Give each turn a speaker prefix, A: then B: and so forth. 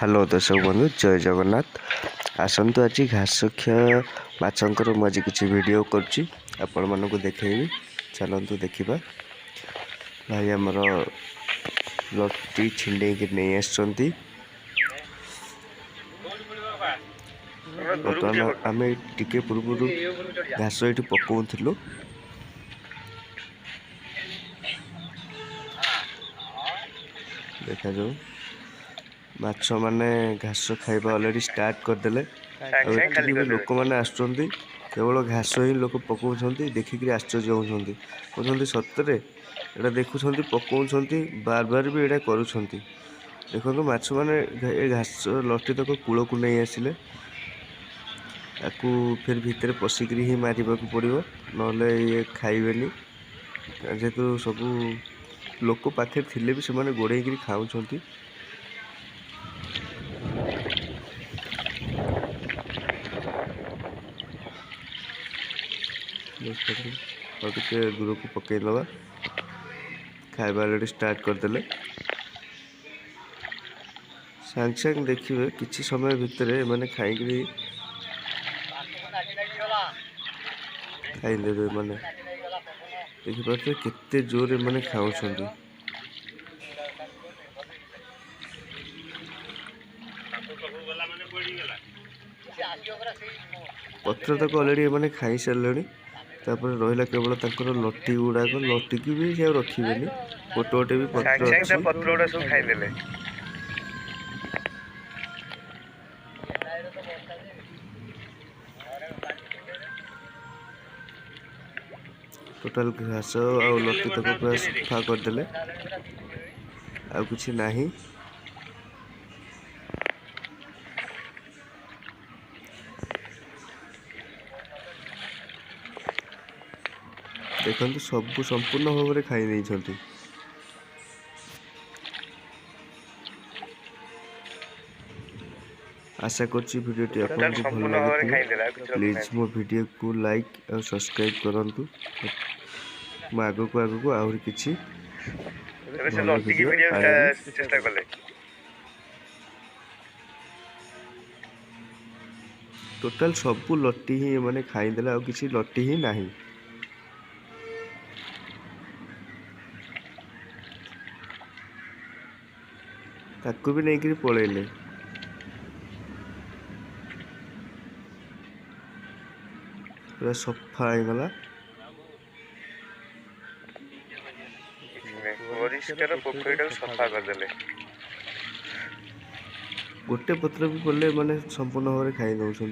A: Hello दर्शक बंधु जय जगन्नाथ। आसतु आज घासक्षय माछंकर मु आज किसी वीडियो करुच्ची आपण मानक देखी चलतु देखा भाई आमर लटी छिंडे नहीं आसुँच बर्तमान आम टिके पूर्व घास ये पकाऊलु देखा जाऊ माछ माने घास खाइबा ऑलरेडी स्टार्ट करदेले भी लोक मैंने आसुँच केवल घास ही लोक पकाउंट देखिक आश्चर्य होती कहते सतरे एटा देखुं पकाउंट बार बार भी एटा करुँच देखो माछ मैंने ये घास लटी तक कूल को नहीं आसिले फिर भितर पशिक ही मारे पड़ो ना ये खाइबेनि जेहेतु सब लोक पाखे थे भी से गोड़े खाऊँ और टे दूर को पकईदबा खाइबा ऑलरेडी स्टार्ट करदेले सांग सांग देखिए किसी समय भितर मैंने खाई खाईदे मैंने देखिए केते जोर मैंने खाऊँ पत्र तक ऑलरेडी मैंने खाई सारे तापर रहा केवल लटी गुड़ाक लटिकी भी से रखिए गोटे गोटे भी पत्र सब खाईदे टोटाल घास आ लटी तक पूरा सफा करदे आ किसी नहीं देखो सब संपूर्ण भाव में खाई नहीं आशा करछि वीडियोटी आपको भल लगी प्लीज मो वीडियो को लाइक और सब्सक्राइब करंतु मैं आगु को आहुरी किछि चेष्टा कले टोटाल सब लटी ही माने खाईदेला और किछि लटी ही नहीं ताकू भी नहीं पलैले पूरा सफा होगला सफा करदे गोटे पत्र भी पड़े माने संपूर्ण भाव में खाई दौरान